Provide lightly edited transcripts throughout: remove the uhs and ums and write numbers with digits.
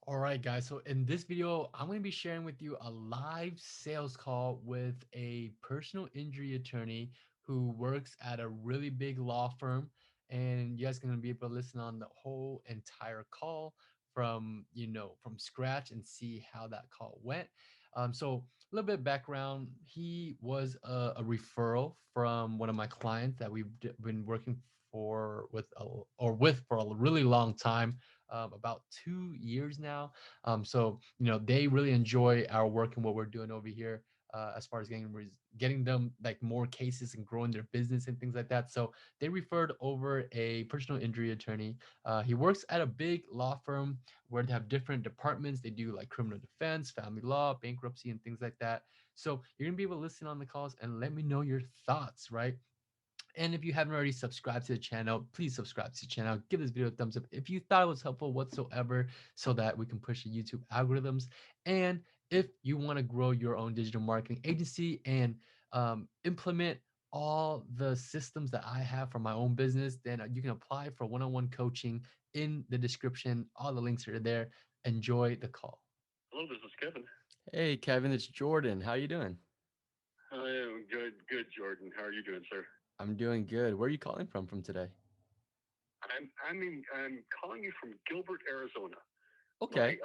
All right, guys. So in this video, I'm going to be sharing with you a live sales call with a personal injury attorney who works at a really big law firm. And you guys are going to be able to listen on the whole entire call from scratch and see how that call went. So a little bit of background. He was a referral from one of my clients that been working with for a really long time, about 2 years now. So they really enjoy our work and what we're doing over here, as far as getting them like more cases and growing their business and things like that. So they referred over a personal injury attorney. He works at a big law firm where they have different departments. They do like criminal defense, family law, bankruptcy, and things like that. So you're gonna be able to listen on the calls and let me know your thoughts, right? And if you haven't already subscribed to the channel, please subscribe to the channel. Give this video a thumbs up if you thought it was helpful whatsoever so that we can push the YouTube algorithms. And if you want to grow your own digital marketing agency and implement all the systems that I have for my own business, then you can apply for one-on-one coaching in the description. All the links are there. Enjoy the call. Hello, this is Kevin. Hey, Kevin, it's Jordan. How you doing? I am good, Jordan. How are you doing, sir? I'm doing good. Where are you calling from today? I'm calling you from Gilbert, Arizona. My Okay.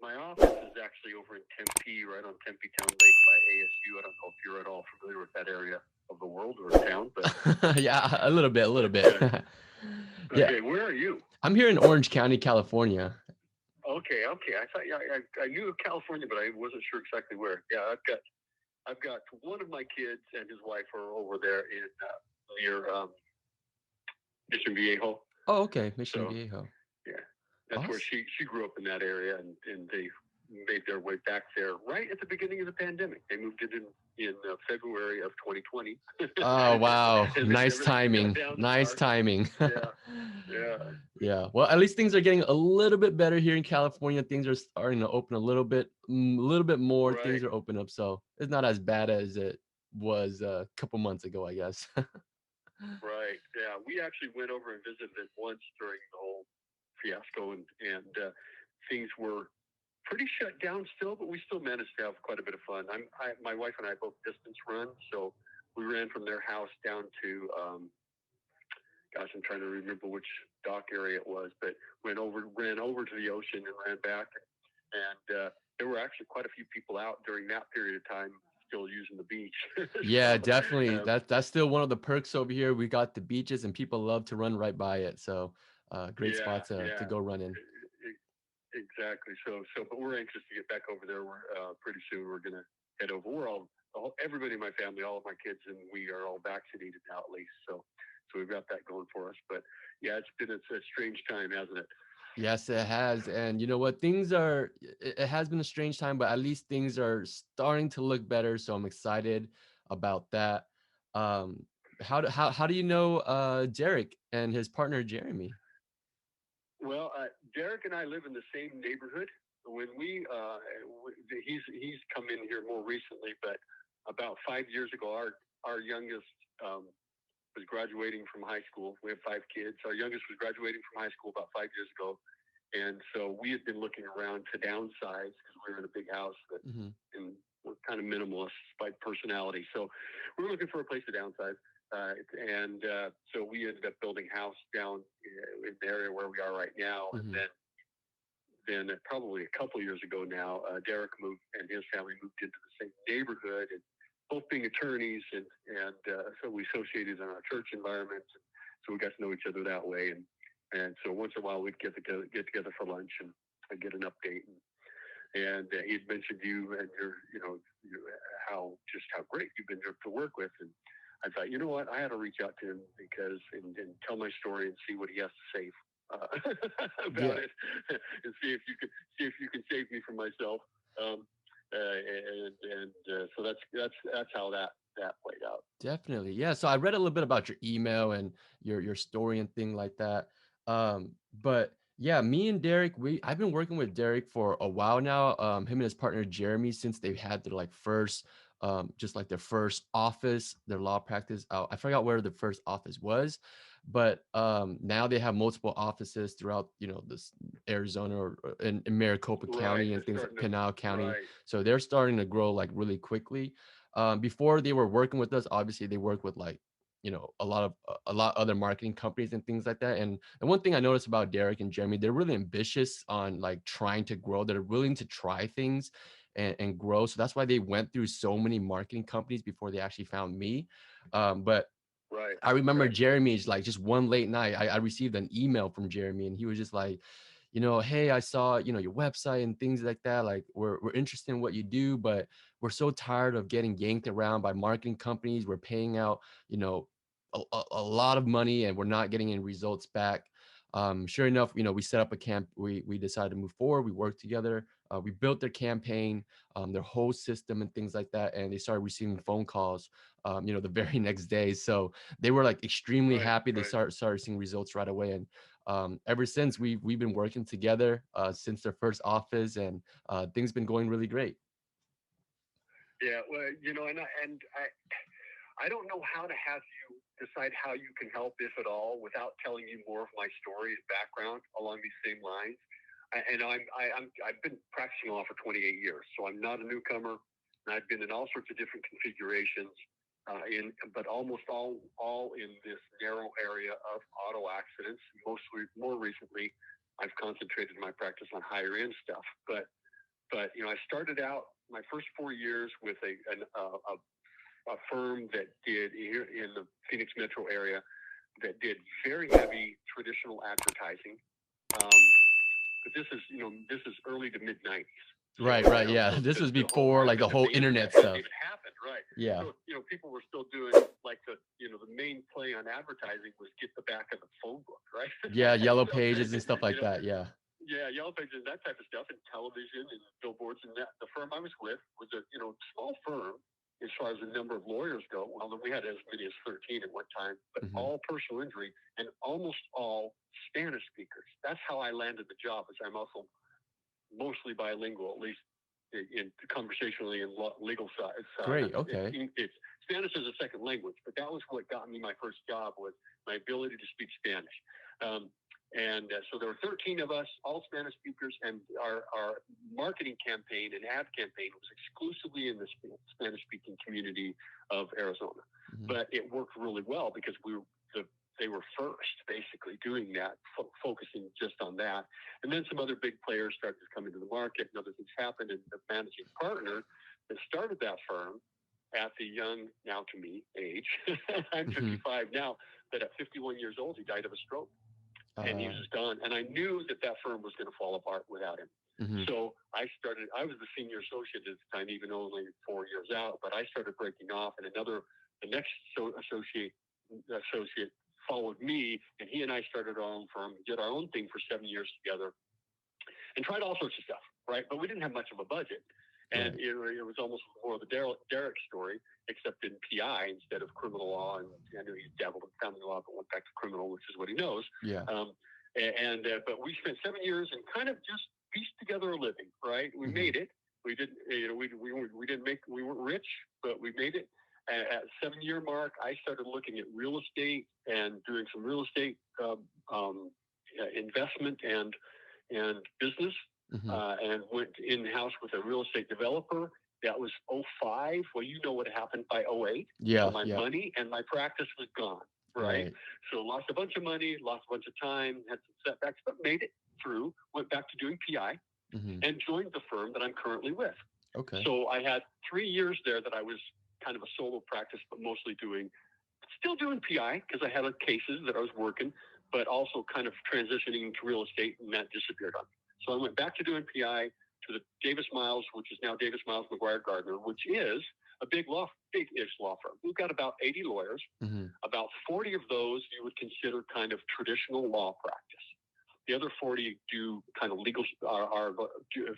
my office is actually over in Tempe, right on Tempe Town Lake by ASU. I don't know if you're at all familiar with that area of the world or town, but Yeah, a little bit, a little bit. okay, Yeah, okay. Where are you? I'm here in Orange County, California. Okay. I thought I knew of California, but I wasn't sure exactly where. Yeah, I've got one of my kids and his wife are over there in near Mission Viejo. Oh, okay, Mission So Viejo. yeah, that's where Awesome. she grew up in that area, and they made their way back there right at the beginning of the pandemic. They moved in February of 2020, Oh, wow. and then Nice everything shut timing. down in Nice March. timing. Yeah, yeah, Yeah. Well, at least things are getting a little bit better here in California. Things are starting to open a little bit more. right, Things are open up, so it's not as bad as it was a couple months ago, I guess. right. Yeah, we actually went over and visited it once during the whole fiasco, and things were pretty shut down still, but we still managed to have quite a bit of fun. My wife and I both distance run, so we ran from their house down to gosh, I'm trying to remember which dock area it was, but ran over to the ocean and ran back, and there were actually quite a few people out during that period of time still using the beach. Yeah, So definitely. That's still one of the perks over here. We got the beaches and people love to run right by it. So, great yeah, spot to yeah, go run in. exactly. But we're anxious to get back over there. We're pretty soon. We're gonna head over. Everybody in my family, all of my kids, and we are all vaccinated now at least. So we've got that going for us. But yeah, it's a strange time, hasn't it? Yes, it has. And you know what? It has been a strange time, but at least things are starting to look better. So I'm excited about that. Um, how do you know Derek and his partner Jeremy? Well, Derek and I live in the same neighborhood. When he's come in here more recently, but about 5 years ago, our youngest was graduating from high school. We have five kids. Our youngest was graduating from high school about 5 years ago, and so we had been looking around to downsize because we were in a big house that, Hmm. and we're kind of minimalist by personality. So we were looking for a place to downsize. And so we ended up building a house down in the area where we are right now. And Hmm. then probably a couple years ago now, Derek moved and his family moved into the same neighborhood, and both being attorneys, and so we associated in our church environment. So we got to know each other that way, and so once in a while we'd get together for lunch and get an update. And he'd mentioned you and how great you've been to work with, and I thought, you know what, I had to reach out to him because and tell my story and see what he has to say about Yeah, it, and see if you can save me from myself. Um, and so that's how that played out. definitely. Yeah. So I read a little bit about your email and your story and thing like that. But yeah, me and Derek, I've been working with Derek for a while now. Him and his partner Jeremy, since they've had their like first, just like their first office, their law practice. I forgot where the first office was, But now they have multiple offices throughout, this Arizona or in Maricopa Right. County and They're things like starting to. Pinal County. Right. So they're starting to grow like really quickly. Before they were working with us, obviously they work with like, a lot other marketing companies and things like that. And one thing I noticed about Derek and Jeremy, they're really ambitious on like trying to grow. They're willing to try things and grow. So that's why they went through so many marketing companies before they actually found me. But Right. I remember Right. Jeremy's like just one late night, I received an email from Jeremy and he was just like, hey, I saw, your website and things like that. Like we're interested in what you do, but we're so tired of getting yanked around by marketing companies. We're paying out, you know, a lot of money and we're not getting any results back. Sure enough, we set up a camp. We decided to move forward. We worked together. We built their campaign, their whole system and things like that. And they started receiving phone calls, the very next day. So they were like extremely Right. happy. They Right. started seeing results right away. And ever since we've been working together since their first office, and things been going really great. Yeah. Well, I don't know how to have you decide how you can help, if at all, without telling you more of my story and background along these same lines. I've been practicing law for 28 years, so I'm not a newcomer. And I've been in all sorts of different configurations, but almost all in this narrow area of auto accidents. Mostly, more recently, I've concentrated my practice on higher end stuff. But I started out my first 4 years with a firm that did here in the Phoenix metro area that did very heavy traditional advertising. Um, but this is early to mid '90s. Right, right, yeah. So This was the whole before like the advent of whole the internet internet hadn't stuff. even happened, right? Yeah, So people were still doing like the main play on advertising was get the back of the phone book, right? yeah, yellow so pages and stuff you like know, that. Yeah. yeah, yellow pages, that type of stuff, and television and billboards. And that the firm I was with was a small firm as far as the number of lawyers go. Well, we had as many as 13 at one time, but Hmm. all personal injury and almost all Spanish speakers. That's how I landed the job, as I'm also mostly bilingual, at least in conversationally and legal side. Great. Okay. It's Spanish as a second language, but that was what got me my first job, was my ability to speak Spanish. And so there were 13 of us, all Spanish speakers, and our marketing campaign and ad campaign was exclusively in the Spanish-speaking community of Arizona. Hmm. But it worked really well because they were first, basically, doing that, focusing just on that. And then some other big players started to come into the market, and other things happened. And the managing partner that started that firm at the young, now to me, age, I'm Hmm. 55 now, but at 51 years old, he died of a stroke, and he was Uh, gone. And I knew that firm was going to fall apart without him. hmm. So I was the senior associate at the time, even only 4 years out, but I started breaking off, and the next associate followed me, and he and I started our own firm, did our own thing for 7 years together, and tried all sorts of stuff, right? But we didn't have much of a budget. And Right. it was almost more of the Derek story, except in PI instead of criminal law. And I knew he dabbled in family law, but went back to criminal, which is what he knows. Yeah. But we spent 7 years and kind of just pieced together a living, right? We Hmm. made it. We didn't, we didn't make, we weren't rich, but we made it. At 7 year mark, I started looking at real estate and doing some real estate investment and business, Hmm. and went in house with a real estate developer. That was '05. Well, you know what happened by '08. So Yeah. my Yeah. money and my practice was gone, right? Right. So lost a bunch of money, lost a bunch of time, had some setbacks, but made it through. Went back to doing PI Hmm. and joined the firm that I'm currently with. Okay. So I had 3 years there that I was kind of a solo practice, but mostly still doing PI because I had cases that I was working, but also kind of transitioning to real estate, and that disappeared on me. So I went back to doing PI to the Davis Miles, which is now Davis Miles McGuire Gardner, which is a big-ish law firm. We've got about 80 lawyers. Hmm. About 40 of those you would consider kind of traditional law practice. The other 40 do kind of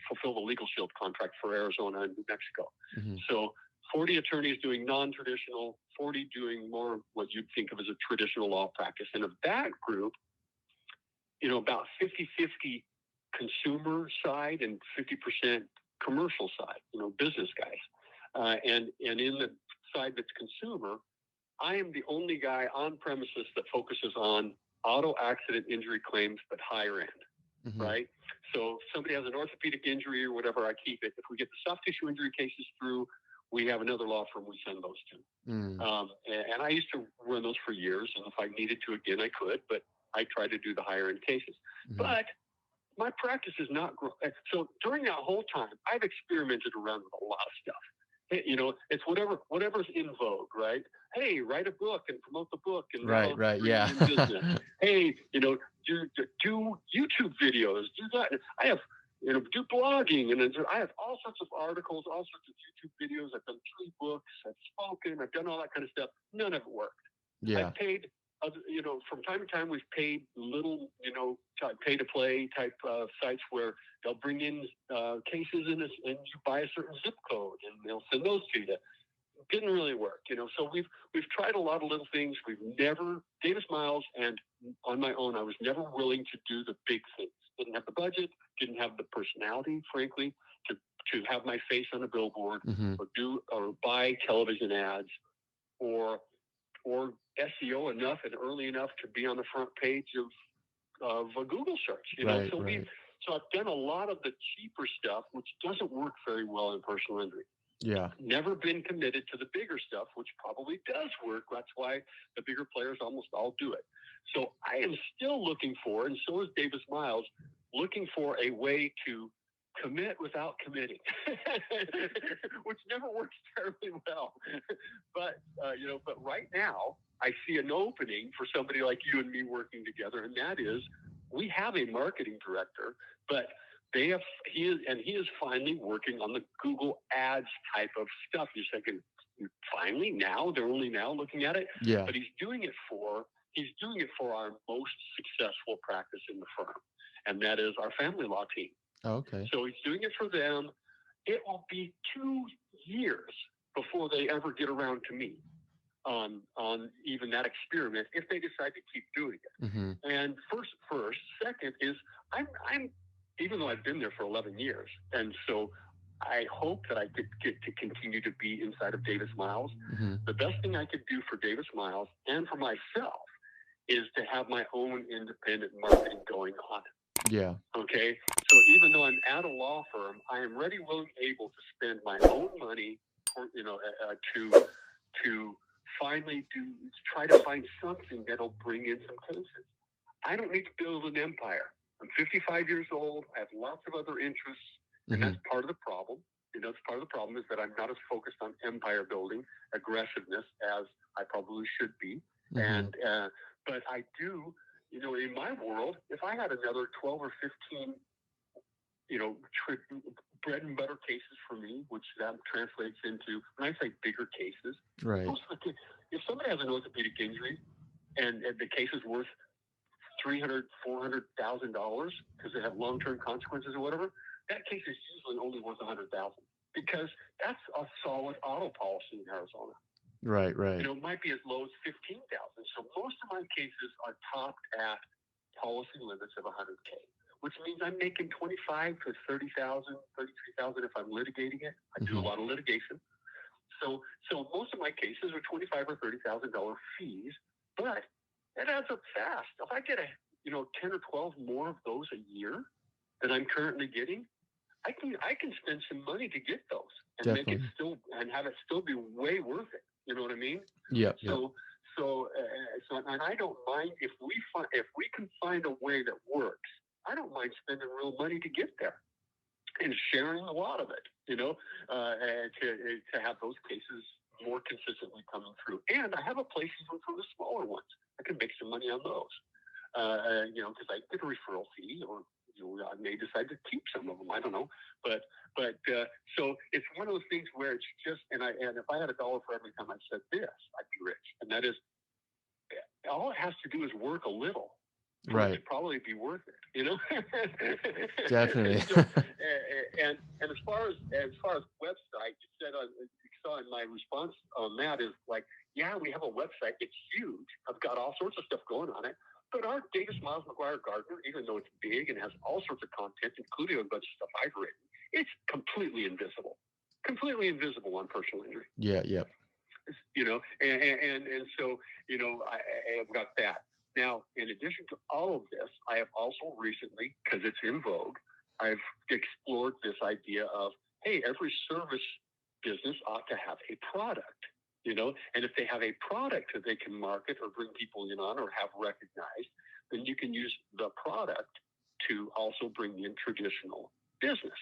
fulfill the legal shield contract for Arizona and New Mexico. Hmm. So 40 attorneys doing non-traditional, 40 doing more what you'd think of as a traditional law practice. And of that group, about 50-50 consumer side and 50% commercial side, business guys. And in the side that's consumer, I am the only guy on premises that focuses on auto accident injury claims, but higher end, Mm-hmm. right? So if somebody has an orthopedic injury or whatever, I keep it. If we get the soft tissue injury cases through, we have another law firm we send those to. And I used to run those for years, and if I needed to again, I could, but I try to do the higher end cases. Mm-hmm. But my practice is not so during that whole time I've experimented around with a lot of stuff. It's whatever's in vogue, right? Hey, write a book and promote the book, and Right, that'll right, bring yeah. you in business. Hey, do YouTube videos, do that. I have do blogging, and I have all sorts of articles, all sorts of YouTube videos. I've done 3 books, I've spoken, I've done all that kind of stuff. None of it worked. Yeah. I've paid, from time to time, we've paid little, pay to play type sites where they'll bring in cases and you buy a certain zip code and they'll send those to you. Didn't really work, So we've tried a lot of little things. We've never Davis Miles, and on my own, I was never willing to do the big things. Didn't have the budget, didn't have the personality, frankly, to have my face on a billboard Mm-hmm. or buy television ads or SEO enough and early enough to be on the front page of a Google search. Right, So right. so I've done a lot of the cheaper stuff, which doesn't work very well in personal injury. Yeah. Never been committed to the bigger stuff, which probably does work. That's why the bigger players almost all do it. So I am still looking for, and so is Davis Miles, looking for a way to commit without committing, which never works terribly well. But right now I see an opening for somebody like you and me working together, and that is we have a marketing director, but he is finally working on the Google Ads type of stuff. You're thinking, finally now they're only now looking at it, Yeah. but he's doing it for our most successful practice in the firm, and that is our family law team. Oh, okay. So he's doing it for them. It will be 2 years before they ever get around to me on even that experiment if they decide to keep doing it. Mm-hmm. And first, second is I'm even though I've been there for 11 years, and so I hope that I could get to continue to be inside of Davis Miles. Mm-hmm. The best thing I could do for Davis Miles and for myself is to have my own independent marketing going on. Yeah. Okay. So even though I'm at a law firm, I am ready, willing, able to spend my own money, to finally try to find something that'll bring in some cases. I don't need to build an empire. I'm 55 years old. I have lots of other interests, and that's part of the problem. That's part of the problem is that I'm not as focused on empire building, aggressiveness as I probably should be. Mm-hmm. But I do, in my world, if I had another 12 or 15, bread and butter cases for me, which that translates into, when I say bigger cases, right. If somebody has an orthopedic injury and the case is worth $300,000, $400,000 because they have long-term consequences or whatever, that case is usually only worth $100,000 because that's a solid auto policy in Arizona. Right, right. It might be as low as $15,000. So most of my cases are topped at policy limits of $100K, which means I'm making $25,000 to $30,000, $33,000 if I'm litigating it. I do a lot of litigation. So most of my cases are $25,000 or $30,000 fees, but that adds up fast. If I get 10 or 12 more of those a year than I'm currently getting, I can spend some money to get those and Definitely. make it still and have it still be way worth it. You know what I mean? Yeah. So and I don't mind if we can find a way that works. I don't mind spending real money to get there and sharing a lot of it. To have those cases more consistently coming through. And I have a place even for the smaller ones. I can make some money on those. Because I get a referral fee, or I may decide to keep some of them. I don't know, but so it's one of those things where it's just and if I had $1 for every time I said this, I'd be rich. And that is, all it has to do is work a little. Right. To probably be worth it, Definitely. and as far as website, you saw in my response on that is like, yeah, we have a website. It's huge. I've got all sorts of stuff going on it. But our Davis Miles McGuire Gardner, even though it's big and has all sorts of content, including a bunch of stuff I've written, it's completely invisible on personal injury. Yeah. And so, I've got that. Now, in addition to all of this, I have also recently, because it's in vogue, I've explored this idea of, hey, every service business ought to have a product, and if they have a product that they can market or bring people in on or have recognized, then you can use the product to also bring in traditional business,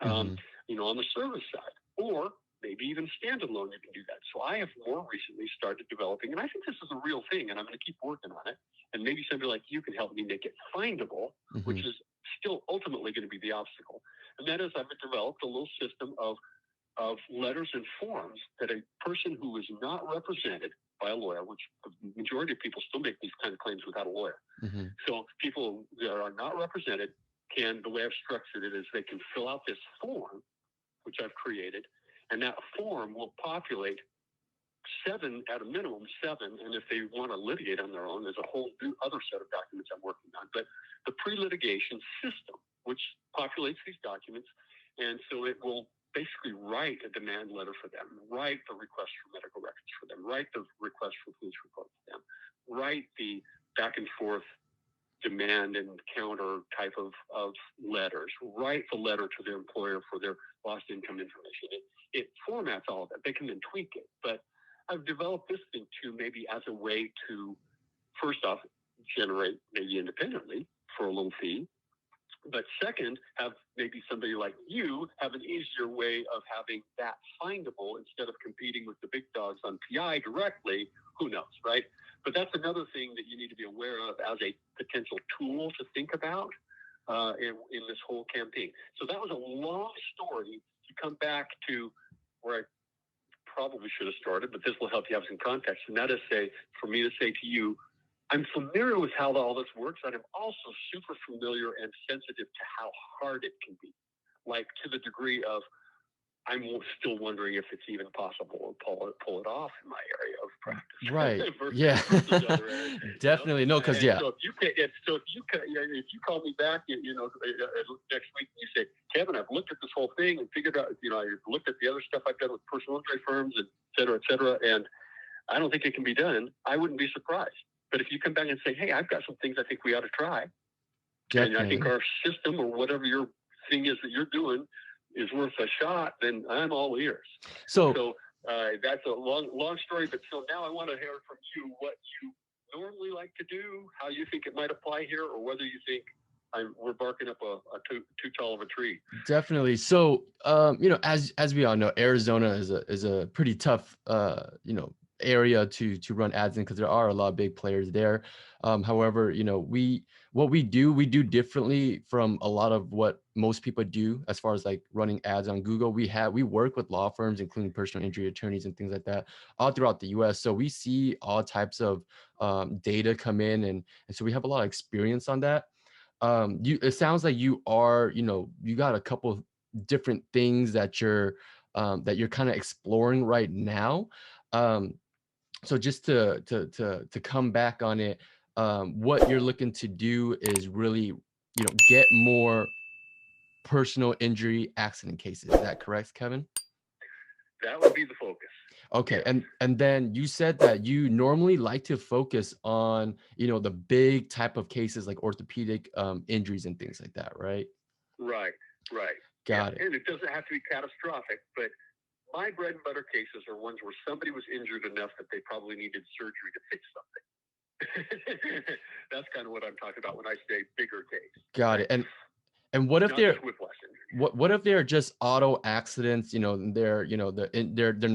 Mm-hmm. on the service side. Or maybe even standalone, you can do that. So I have more recently started developing, and I think this is a real thing, and I'm going to keep working on it. And maybe somebody like you can help me make it findable, Mm-hmm. which is still ultimately going to be the obstacle. And that is, I've developed a little system of letters and forms that a person who is not represented by a lawyer, which the majority of people still make these kind of claims without a lawyer. Mm-hmm. So people that are not represented can, the way I've structured it is they can fill out this form, which I've created, and that form will populate seven, at a minimum seven, and if they want to litigate on their own, there's a whole new other set of documents I'm working on. But the pre-litigation system, which populates these documents, and so it will basically write a demand letter for them, write the request for medical records for them, write the request for police report for them, write the back and forth demand and counter type of letters, write the letter to their employer for their lost income information. It formats all of that. They can then tweak it. But I've developed this thing too, maybe as a way to, first off, generate maybe independently for a little fee. But second, have maybe somebody like you have an easier way of having that findable instead of competing with the big dogs on PI directly. Who knows, right? But that's another thing that you need to be aware of as a potential tool to think about in this whole campaign. So that was a long story to come back to where I probably should have started, but this will help you have some context. And that is for me to say to you, I'm familiar with how all this works, and I'm also super familiar and sensitive to how hard it can be. Like to the degree of, I'm still wondering if it's even possible to pull it off in my area of practice. Right. versus, Yeah. versus other areas, Definitely. No, because And yeah. so if you call me back, next week and you say, Kevin, I've looked at this whole thing and figured out, I've looked at the other stuff I've done with personal injury firms, and et cetera, and I don't think it can be done, I wouldn't be surprised. But if you come back and say, hey, I've got some things I think we ought to try, and I think Definitely. our system or whatever your thing is that you're doing is worth a shot, then I'm all ears. So So that's a long story, but so now I want to hear from you what you normally like to do, how you think it might apply here, or whether you think we're barking up a too tall of a tree. definitely. So as we all know, Arizona is a pretty tough area to run ads in because there are a lot of big players there. However, we do differently from a lot of what most people do as far as like running ads on Google. We work with law firms, including personal injury attorneys and things like that, all throughout the U.S. So we see all types of data come in, and so we have a lot of experience on that. It sounds like you got a couple different things that you're kind of exploring right now. um so just to come back on it, what you're looking to do is really get more personal injury accident cases. Is that correct, Kevin? That would be the focus. Okay. Yes. And then you said that you normally like to focus on the big type of cases like orthopedic injuries and things like that, right? Right. Right. Yeah. Got it. And it doesn't have to be catastrophic, but my bread and butter cases are ones where somebody was injured enough that they probably needed surgery to fix something. That's kind of what I'm talking about when I say bigger case. Got Okay? it. And what if Not they're just whiplash injury. what if they're just auto accidents? They're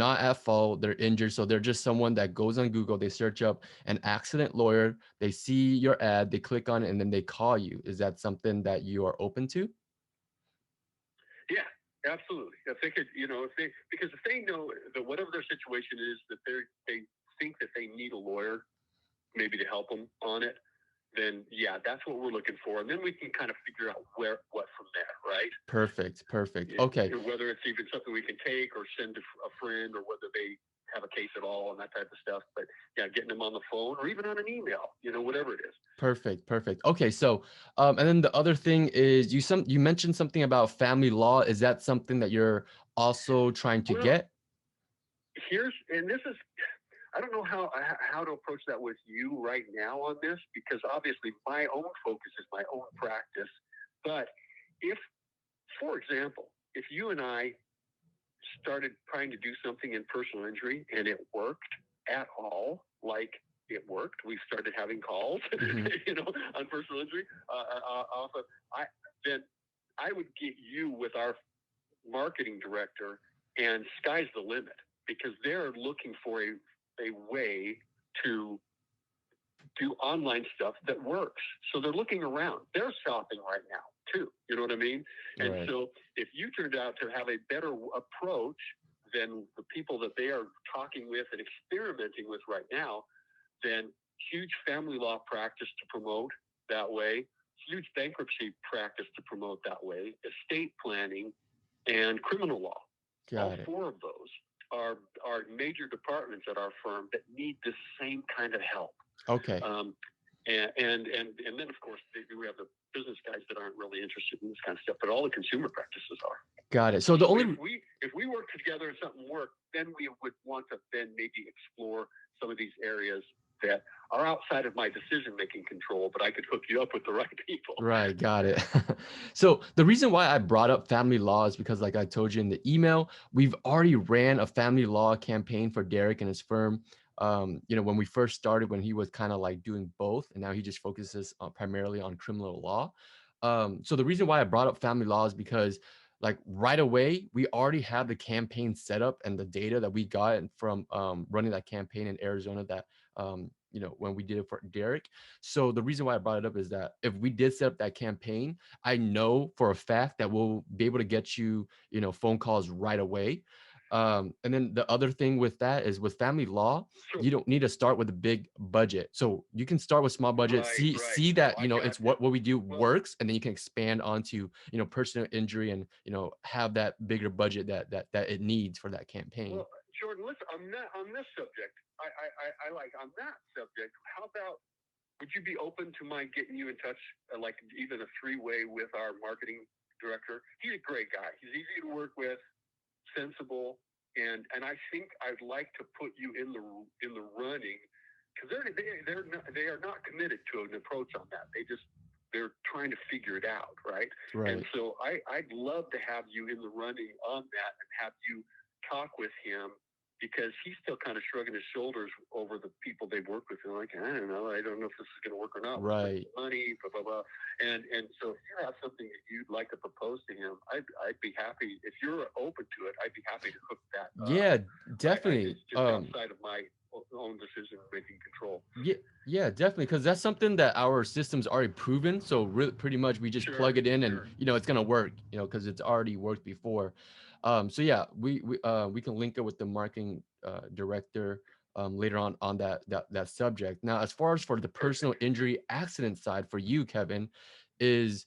not at fault, they're injured, so they're just someone that goes on Google, they search up an accident lawyer, they see your ad, they click on it, and then they call you. Is that something that you are open to? Yeah, absolutely. If they could, because if they know that whatever their situation is, that they think that they need a lawyer, maybe to help them on it, then yeah, that's what we're looking for, and then we can kind of figure out what from there, right? Perfect. Okay. Whether it's even something we can take or send a friend, or whether they have a case at all and that type of stuff. But yeah, getting them on the phone or even on an email, whatever it is. Perfect. Okay, so and then the other thing is you mentioned something about family law. Is that something that you're also trying to Well, get? and this is, I don't know how to approach that with you right now on this, because obviously my own focus is my own practice. But if, for example, if you and I started trying to do something in personal injury and it worked at all, like it worked, we started having calls, Mm-hmm. on personal injury, off of, then I would get you with our marketing director, and sky's the limit, because they're looking for a way to do online stuff that works. So they're looking around. They're shopping right now too. You know what I mean? And Right. so if you turned out to have a better approach than the people that they are talking with and experimenting with right now, then huge family law practice to promote that way, huge bankruptcy practice to promote that way, estate planning, and criminal law. All Got it. four of those are major departments at our firm that need the same kind of help. Okay. Um, and then of course we have the business guys that aren't really interested in this kind of stuff, but all the consumer practices are. Got it. So the So only if we work together and something works, then we would want to then maybe explore some of these areas that are outside of my decision making control, but I could hook you up with the right people. Right, got it. So the reason why I brought up family law is because, like I told you in the email, we've already ran a family law campaign for Derek and his firm. When we first started, when he was kind of like doing both, and now he just focuses primarily on criminal law. So the reason why I brought up family law is because, like right away, we already have the campaign set up and the data that we got from running that campaign in Arizona. That when we did it for Derek. So the reason why I brought it up is that if we did set up that campaign, I know for a fact that we'll be able to get you, phone calls right away. And then the other thing with that is with family law, So you don't need to start with a big budget. So you can start with small budget, right, right. see No, that, I got it's you. what we do Well, works, and then you can expand onto, personal injury and, have that bigger budget that it needs for that campaign. well, Jordan, listen, on this subject, I like on that subject. How about, would you be open to my getting you in touch, like even a three-way with our marketing director? He's a great guy. He's easy to work with, sensible, and I think I'd like to put you in the running, because they are not committed to an approach on that. They're trying to figure it out, right? And Right. so I'd love to have you in the running on that and have you talk with him, because he's still kind of shrugging his shoulders over the people they've worked with. And like, I don't know if this is going to work or not. Right. Money, blah blah blah. And so if you have something that you'd like to propose to him, I'd be happy, if you're open to it. I'd be happy to hook that up. Yeah, definitely. It's just outside of my own decision making control. Yeah, yeah, definitely, because that's something that our system's already proven. So really, pretty much, we just Sure, plug it in, and sure. it's gonna work. Because it's already worked before. So yeah, we can link it with the marketing director later on that subject. Now, as far as for the personal Perfect. injury accident side for you, Kevin, is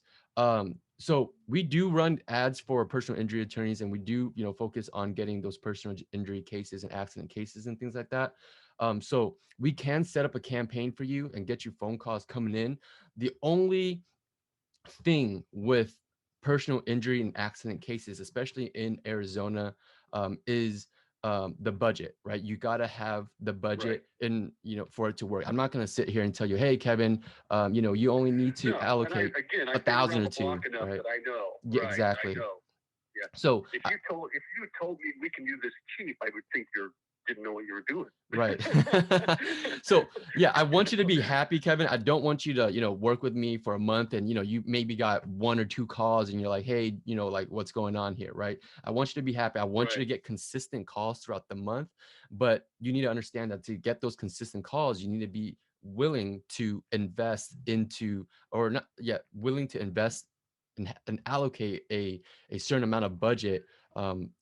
so we do run ads for personal injury attorneys, and we do focus on getting those personal injury cases and accident cases and things like that. So we can set up a campaign for you and get you phone calls coming in. The only thing with personal injury and accident cases, especially in Arizona, is the budget, right? You got to have the Right. budget in, for it to work. I'm not going to sit here and tell you, hey, Kevin, you only need to No, and allocate I've been 1,000 around or the block two, enough right? that I know. Yeah, Right, I exactly. know. Yeah. So If you told me we can do this cheap, I would think you didn't know what you were doing. right. So yeah, I want you to be happy, Kevin. I don't want you to, work with me for a month and, you maybe got one or two calls and you're like, hey, like what's going on here, right? I want you to be happy. I want you Right. to get consistent calls throughout the month, but you need to understand that to get those consistent calls, you need to be willing to invest into, or not, yeah, willing to invest and allocate a certain amount of budget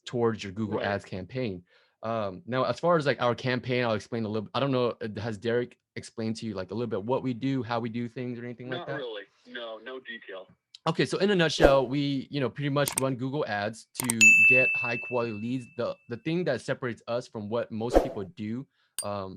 towards your Google Right. Ads campaign. Now, as far as like our campaign, I'll explain a little. I don't know, has Derek explained to you like a little bit what we do, how we do things, or anything like Not that? really. No, no detail. Okay, so in a nutshell, we pretty much run Google Ads to get high quality leads. The thing that separates us from what most people do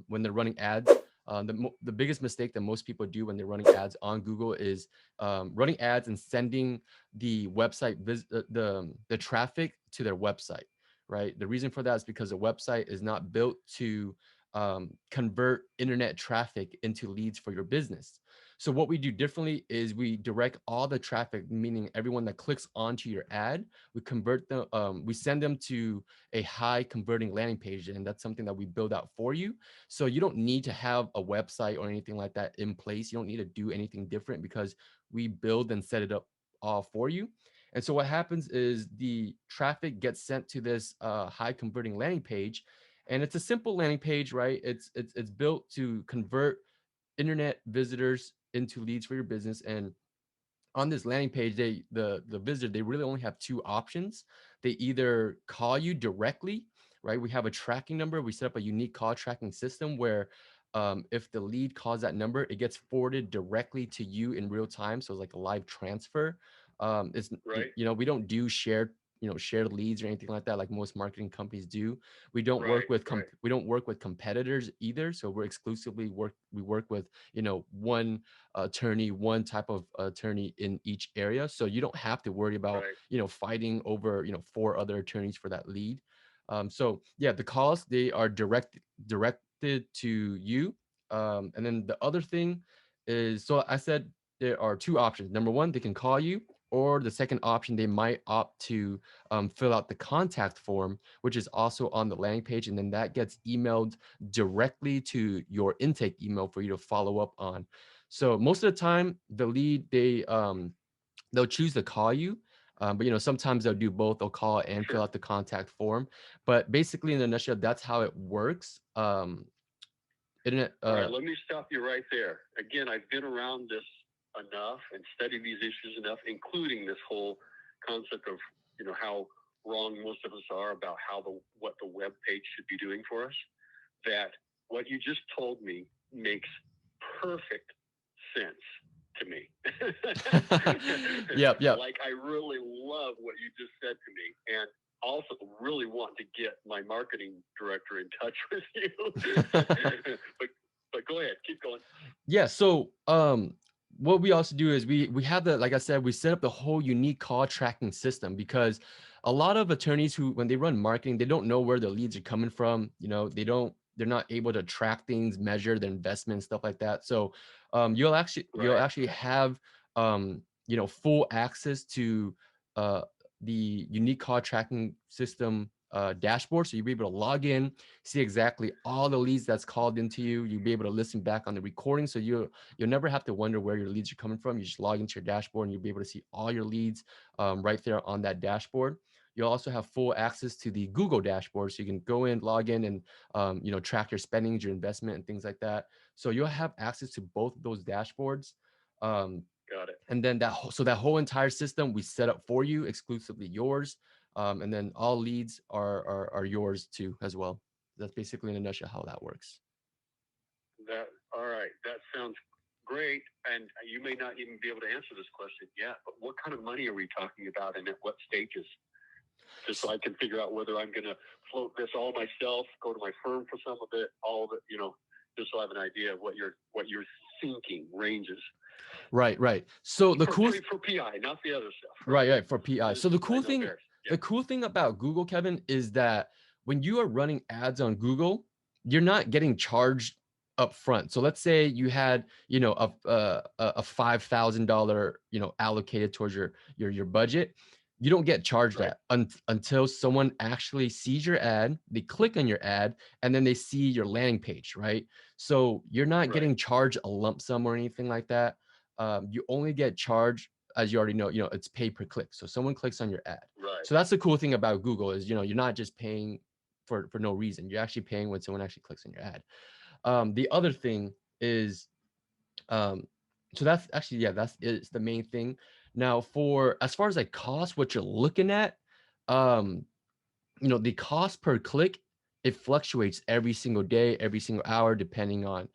when they're running ads, the biggest mistake that most people do when they're running ads on Google is running ads and sending the website the traffic to their website, right? The reason for that is because a website is not built to convert internet traffic into leads for your business. So what we do differently is we direct all the traffic, meaning everyone that clicks onto your ad, we convert them, we send them to a high converting landing page, and that's something that we build out for you. So you don't need to have a website or anything like that in place. You don't need to do anything different because we build and set it up all for you. And so what happens is the traffic gets sent to this high converting landing page, and it's a simple landing page, right? It's built to convert internet visitors into leads for your business. And on this landing page, the visitor, they really only have two options. They either call you directly, right? We have a tracking number. We set up a unique call tracking system where if the lead calls that number, it gets forwarded directly to you in real time. So it's like a live transfer. It's Right. we don't do shared leads or anything like that like most marketing companies do. We don't Right. work with Right. we don't work with competitors either. So we work with one attorney, one type of attorney in each area. So you don't have to worry about, Right. fighting over, four other attorneys for that lead. So yeah, the calls, they are directed to you. And then the other thing is, so I said there are two options. Number one, they can call you, or the second option, they might opt to fill out the contact form, which is also on the landing page. And then that gets emailed directly to your intake email for you to follow up on. So most of the time, the lead, they'll choose to call you, but sometimes they'll do both. They'll call and fill Sure. out the contact form. But basically, in a nutshell, that's how it works. Internet. All right, let me stop you right there. Again, I've been around this enough and studied these issues enough, including this whole concept of how wrong most of us are about what the web page should be doing for us. That what you just told me makes perfect sense to me. Yep, yep. Like, I really love what you just said to me, and also really want to get my marketing director in touch with you. but go ahead, keep going. Yeah. So what we also do is we have the, like I said, we set up the whole unique call tracking system, because a lot of attorneys who, when they run marketing, they don't know where their leads are coming from. They're not able to track things, measure their investment, stuff like that. So you'll Right. actually have full access to uh the unique call tracking system dashboard. So you'll be able to log in, see exactly all the leads that's called into you. You'll be able to listen back on the recording. So you'll never have to wonder where your leads are coming from. You just log into your dashboard and you'll be able to see all your leads right there on that dashboard. You'll also have full access to the Google dashboard. So you can go in, log in, and track your spendings, your investment, and things like that. So you'll have access to both of those dashboards. Um, Got it. and then that whole entire system we set up for you, exclusively yours. And then all leads are yours too as well. That's basically in a nutshell how that works. That All right. That sounds great. And you may not even be able to answer this question yet, but what kind of money are we talking about, and at what stages? Just so I can figure out whether I'm going to float this all myself, go to my firm for some of it, all of it, just so I have an idea of what you're thinking ranges. Right. So the cool for PI, not the other stuff. right for PI. So Yeah. the cool thing about Google, Kevin, is that when you are running ads on Google, you're not getting charged up front. So let's say you had, a $5,000, allocated towards your budget. You don't get charged Right. that until someone actually sees your ad, they click on your ad, and then they see your landing page, right? So you're not Right. getting charged a lump sum or anything like that. You only get charged, as you already know, it's pay per click. So someone clicks on your ad. Right. So that's the cool thing about Google is, you're not just paying for no reason. You're actually paying when someone actually clicks on your ad. The other thing is, um, so that's actually, yeah, that's it's the main thing. Now, for as far as like cost, what you're looking at, um, the cost per click, it fluctuates every single day, every single hour, depending on,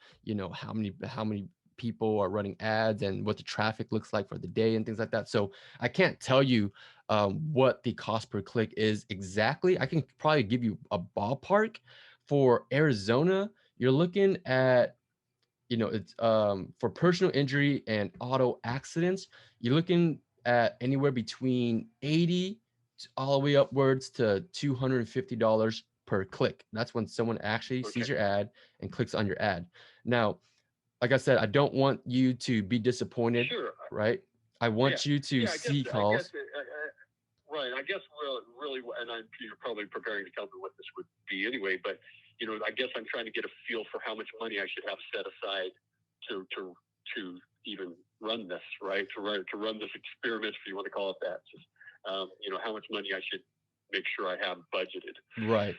how many people are running ads and what the traffic looks like for the day and things like that. So I can't tell you what the cost per click is exactly. I can probably give you a ballpark. For Arizona, you're looking at, it's for personal injury and auto accidents, you're looking at anywhere between 80 all the way upwards to $250 per click. That's when someone actually sees Okay. your ad and clicks on your ad. Now, like I said, I don't want you to be disappointed, Sure. right? I Yeah. want you to Yeah. see I guess. calls. Right. I guess really, and you're probably preparing to tell me what this would be anyway. But I guess I'm trying to get a feel for how much money I should have set aside to even run this, right? To run this experiment, if you want to call it that. Just how much money I should make sure I have budgeted. Right.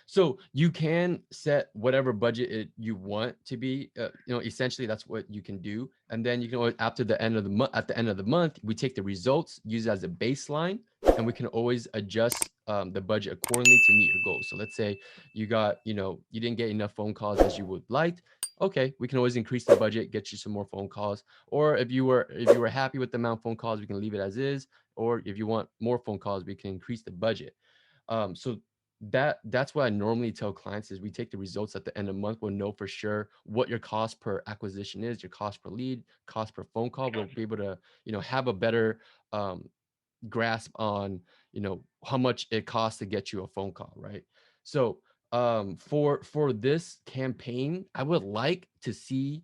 So you can set whatever budget you want to be. Essentially that's what you can do, and then you can always, after the end of the month, at the end of the month, we take the results, use it as a baseline, and we can always adjust the budget accordingly to meet your goals. So let's say you didn't get enough phone calls as you would like. Okay, we can always increase the budget, get you some more phone calls. Or if you were happy with the amount of phone calls, we can leave it as is. Or if you want more phone calls, we can increase the budget. So that's what I normally tell clients is we take the results at the end of the month. We'll know for sure what your cost per acquisition is, your cost per lead, cost per phone call. We'll Gotcha. be able to, have a better grasp on, how much it costs to get you a phone call, right? So for this campaign, I would like to see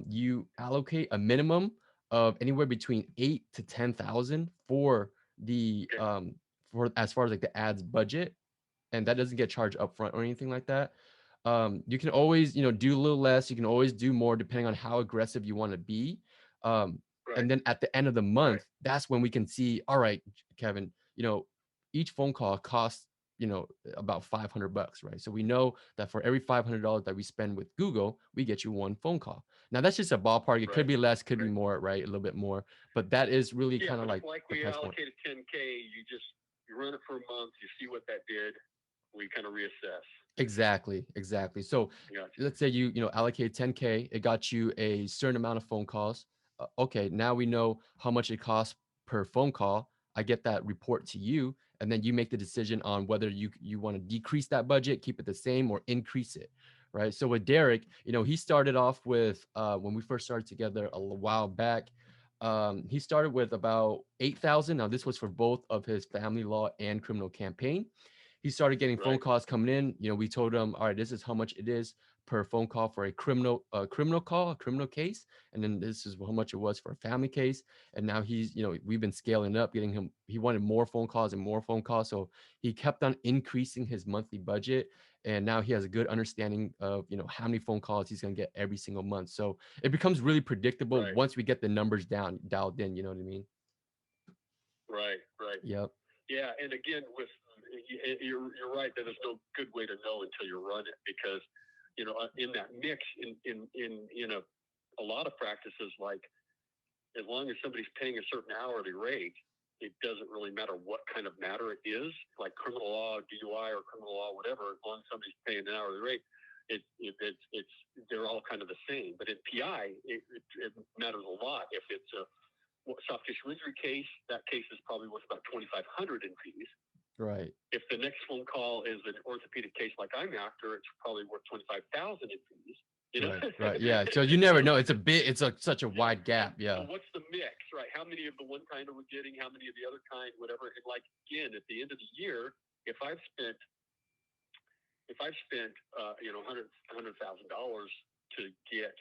you allocate a minimum of anywhere between 8 to 10,000 for the Okay. for as far as like the ads budget, and that doesn't get charged upfront or anything like that. You can always, do a little less. You can always do more depending on how aggressive you want to be. Um, Right. and then at the end of the Right. month, that's when we can see, all right, Kevin, each phone call costs, about $500, right? So we know that for every $500 that we spend with Google, we get you one phone call. Now that's just a ballpark. It could Right. be less, could be Right. more, right? A little bit more, but that is really Yeah, kind of but if like like the we price point. allocated 10K, you run it for a month, you see what that did, we kind of reassess. Exactly, exactly. So Gotcha. let's say you allocate 10K, it got you a certain amount of phone calls. Okay, now we know how much it costs per phone call. I get that report to you, and then you make the decision on whether you want to decrease that budget, keep it the same, or increase it. Right. So with Derek, he started off with when we first started together a while back. He started with about 8,000. Now this was for both of his family law and criminal campaign. He started getting phone Right. calls coming in. We told him, all right, this is how much it is per phone call for a criminal call, a criminal case, and then this is how much it was for a family case. And now we've been scaling up, getting him. He wanted more phone calls and more phone calls, so he kept on increasing his monthly budget. And now he has a good understanding of how many phone calls he's gonna get every single month. So it becomes really predictable Right. once we get the numbers dialed in. You know what I mean? Right. Right. Yep. Yeah, and again, you're right that there's no good way to know until you run it because in that mix in a lot of practices, like as long as somebody's paying a certain hourly rate, it doesn't really matter what kind of matter it is, like criminal law, DUI, or criminal law, whatever. As long as somebody's paying an hourly rate, it's they're all kind of the same. But in PI, it matters a lot. If it's a soft tissue injury case, that case is probably worth about $2,500 in fees. Right. If the next phone call is an orthopedic case like I'm after, it's probably worth $25,000 in fees. Right. Right. Yeah. So you never know. It's a bit. It's such a Yeah. wide gap. So Yeah. what's the mix, right? How many of the one kind are we getting? How many of the other kind? Whatever. And like again, at the end of the year, if I've spent $100,000 to get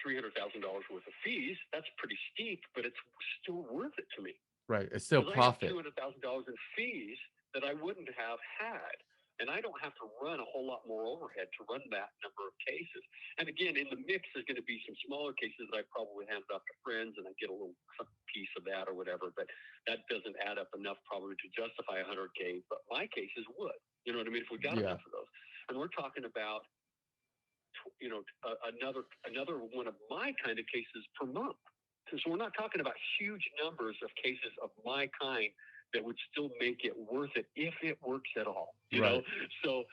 $300,000 worth of fees, that's pretty steep, but it's still worth it to me Right. It's still because I have profit. $200,000 in fees that I wouldn't have had. And I don't have to run a whole lot more overhead to run that number of cases. And again, in the mix, there's going to be some smaller cases that I probably hand off to friends and I get a little piece of that or whatever. But that doesn't add up enough probably to justify 100K. But my cases would. You know what I mean? If we got Yeah. enough of those. And we're talking about, another one of my kind of cases per month. So we're not talking about huge numbers of cases of my kind that would still make it worth it if it works at all. Right. So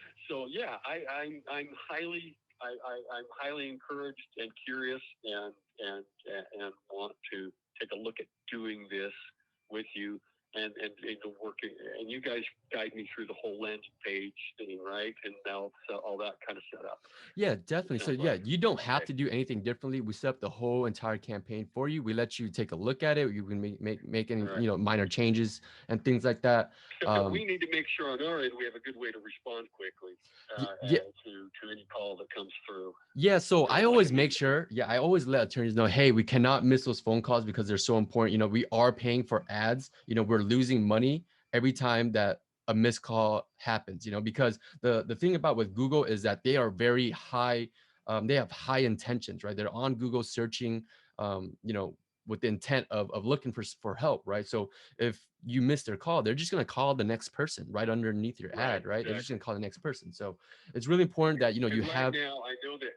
yeah, I'm highly encouraged and curious and want to take a look at doing this with you. working, and you guys guide me through the whole landing page thing, right? And now so all that kind of set up. Yeah, definitely. So Sounds yeah, like you don't have okay. to do anything differently. We set up the whole entire campaign for you. We let you take a look at it. You can make any, All right. minor changes and things like that. Except that we need to make sure on our end we have a good way to respond quickly Yeah, to any call that comes through. yeah, so I Like always make immediately. sure, yeah, I always let attorneys know, hey, we cannot miss those phone calls because they're so important. We are paying for ads. We're losing money every time that a missed call happens, because the thing about with Google is that they are very high, they have high intentions, right? They're on Google searching, with the intent of looking for help, right? So if you miss their call, they're just gonna call the next person right underneath your Right. ad, right? They're just gonna Exactly. call the next person. So it's really important that you And right have. now, I know that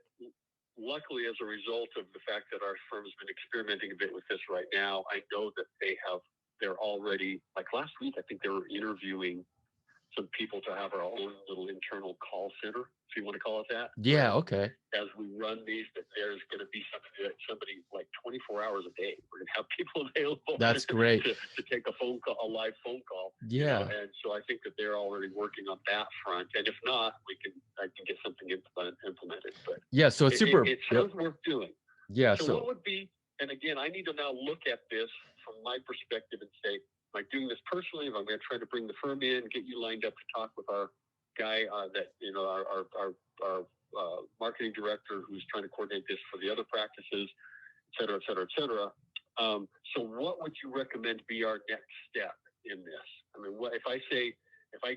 luckily, as a result of the fact that our firm's been experimenting a bit with this right now, I know that they're already, like last week, I think they were interviewing some people to have our own little internal call center, if you want to call it that, Yeah, where okay. as we run these, that there's going to be somebody like 24 hours a day. We're going to have people available That's great. to take a phone call, a live phone call, Yeah. and so I think that they're already working on that front. And if not, I can get something implemented. But Yeah, so it's super. it Yep. sounds worth doing. Yeah, So what so would be, and again, I need to now look at this from my perspective and say, am I doing this personally? If I'm going to try to bring the firm in, get you lined up to talk with our guy our marketing director who's trying to coordinate this for the other practices, et cetera, et cetera, et cetera. So what would you recommend be our next step in this? I mean, if I say, if I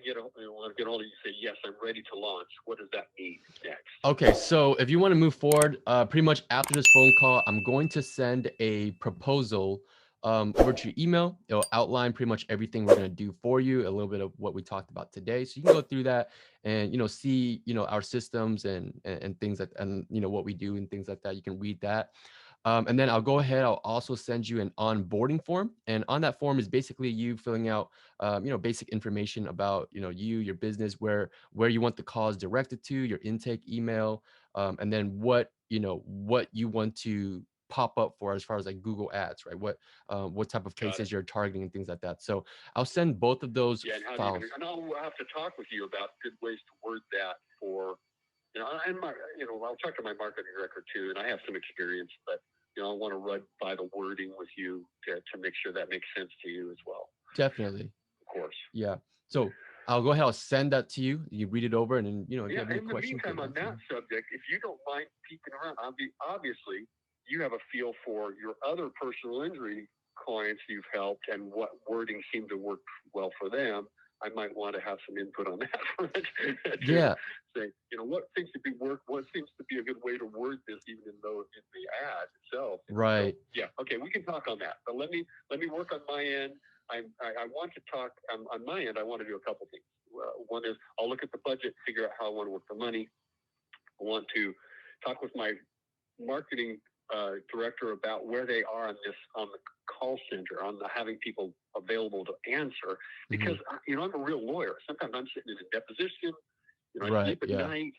want to get hold of you and say, yes, I'm ready to launch, what does that mean next? okay, so if you want to move forward, pretty much after this phone call, I'm going to send a proposal over to your email. It'll outline pretty much everything we're going to do for you, a little bit of what we talked about today. So you can go through that and see our systems and things like, and what we do and things like that. You can read that. And then I'll go ahead. I'll also send you an onboarding form, and on that form is basically you filling out, basic information about your business, where you want the calls directed to, your intake email, and then what you want to pop up for as far as like Google Ads, right? What type of Got it. cases you're targeting and things like that. So I'll send both of those Yeah, and how do you, files. and I'll have to talk with you about good ways to word that for, and I'll talk to my marketing director too, and I have some experience, but I want to run by the wording with you to make sure that makes sense to you as well. Definitely. Of course. Yeah. So I'll go ahead. I'll send that to you. You read it over, and then if you Yeah. have any In the questions, get meantime, on back to me. that subject, if you don't mind peeking around, obviously you have a feel for your other personal injury clients you've helped and what wording seemed to work well for them. I might want to have some input on that front to Yeah. say, what seems to be what seems to be a good way to word this, even in the ad itself. So Right. yeah, okay, we can talk on that. But let me work on my end. I want to talk on my end. I want to do a couple things. One is I'll look at the budget, figure out how I want to work the money. I want to talk with my marketing director about where they are on the call center, on the having people available to answer. Because Mhm. I'm a real lawyer. Sometimes I'm sitting in a deposition. I Right. sleep at Yeah. night.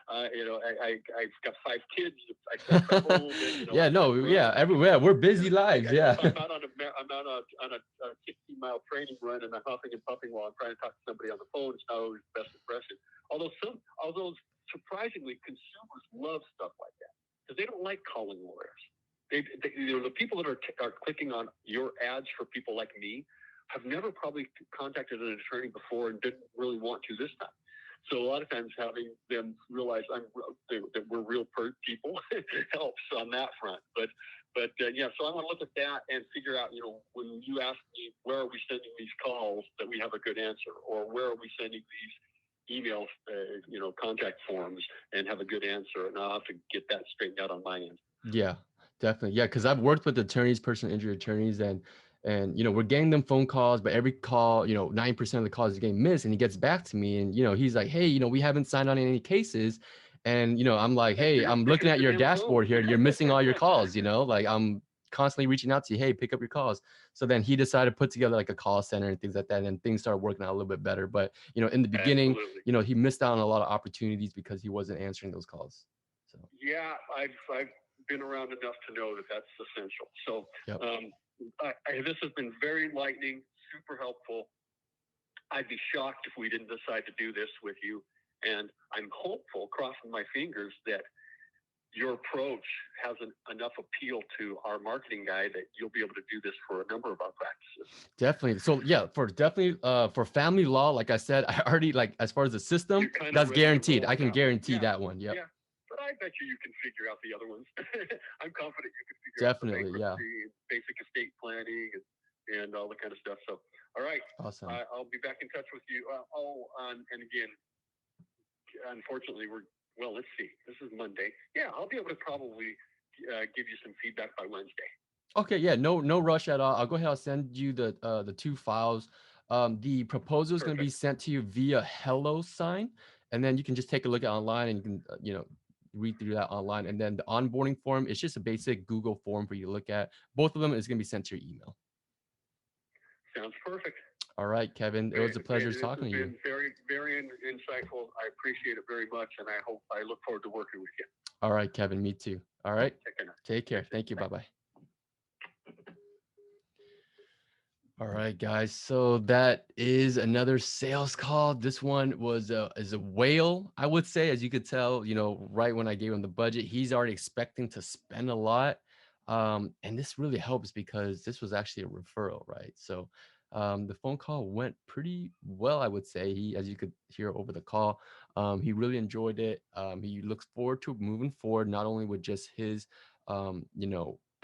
I've got 5 kids. I still travel. Yeah. I No. run. Yeah. Everywhere. We're busy Like lives. if Yeah. I'm out on a 60-mile training run and I'm huffing and puffing while I'm trying to talk to somebody on the phone, it's not always the best impression. Although surprisingly, consumers love stuff like that because they don't like calling lawyers. The people that are clicking on your ads for people like me have never probably contacted an attorney before and didn't really want to this time. So a lot of times having them realize that we're real people helps on that front. But yeah, so I want to look at that and figure out, when you ask me where are we sending these calls, that we have a good answer, or where are we sending these emails, contact forms, and have a good answer, and I'll have to get that straightened out on my end. Yeah, definitely. Yeah, because I've worked with attorneys, personal injury attorneys, and we're getting them phone calls, but every call, 9% of the calls is getting missed, and he gets back to me, and he's like, hey, we haven't signed on any cases, and I'm like, hey, I'm looking Because at the your damn dashboard phone. here, you're missing all your calls, like I'm constantly reaching out to you, hey, pick up your calls. So then he decided to put together like a call center and things like that, and things started working out a little bit better. But in the beginning, Absolutely. he missed out on a lot of opportunities because he wasn't answering those calls. So Yeah, I've been around enough to know that that's essential. So yep. this has been very enlightening, super helpful. I'd be shocked if we didn't decide to do this with you. And I'm hopeful, crossing my fingers, that your approach has enough appeal to our marketing guy that you'll be able to do this for a number of our practices. Definitely. So yeah, for definitely for family law, like I said, I already like as far as the system, Kind of that's ready to guaranteed. roll I on can that one. guarantee that one. Yep. Yeah. But I bet you can figure out the other ones. I'm confident you can figure out the Definitely. Yeah. bankruptcy and basic estate planning and all the kind of stuff. So, all right, Awesome. I'll be back in touch with you. And again, unfortunately, let's see. This is Monday. Yeah, I'll be able to probably give you some feedback by Wednesday. Okay, yeah, no rush at all. I'll go ahead. I'll send you the two files. The proposal is going to be Perfect. sent to you via Hello Sign, and then you can just take a look at online and you can read through that online. And then the onboarding form is just a basic Google form for you to look at. Both of them is going to be sent to your email. Sounds perfect. All right, Kevin. It was a pleasure This talking has to you. been very, very insightful. I appreciate it very much, and I look forward to working with you. All right, Kevin. Me too. All right. Take care. Take care. Thank you. Bye bye. All right, guys. So that is another sales call. This one was is a whale, I would say, as you could tell. Right when I gave him the budget, he's already expecting to spend a lot, and this really helps because this was actually a referral, right? So the phone call went pretty well, I would say. He, as you could hear over the call, he really enjoyed it. He looks forward to moving forward, not only with just his,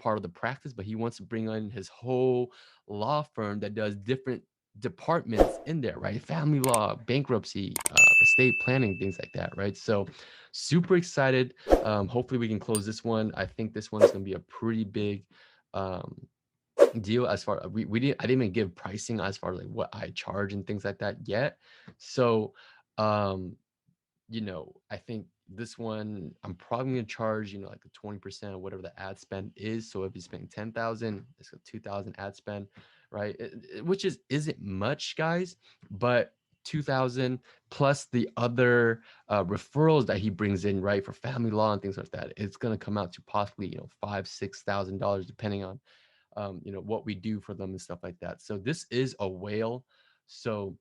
part of the practice, but he wants to bring in his whole law firm that does different departments in there, right? Family law, bankruptcy, estate planning, things like that, right? So super excited. Hopefully we can close this one. I think this one's going to be a pretty big um, deal as far we didn't I didn't even give pricing as far as like what I charge and things like that yet. So um I think this one I'm probably gonna charge, like the 20% of whatever the ad spend is. So if you spend 10,000, it's a 2,000 ad spend, right? Which isn't much, guys, but 2,000 plus the other referrals that he brings in, right, for family law and things like that, it's gonna come out to possibly $5,000-6,000 depending on what we do for them and stuff like that. So this is a whale. So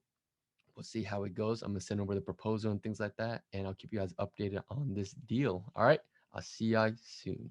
we'll see how it goes. I'm gonna send over the proposal and things like that, and I'll keep you guys updated on this deal. All right, I'll see you guys soon.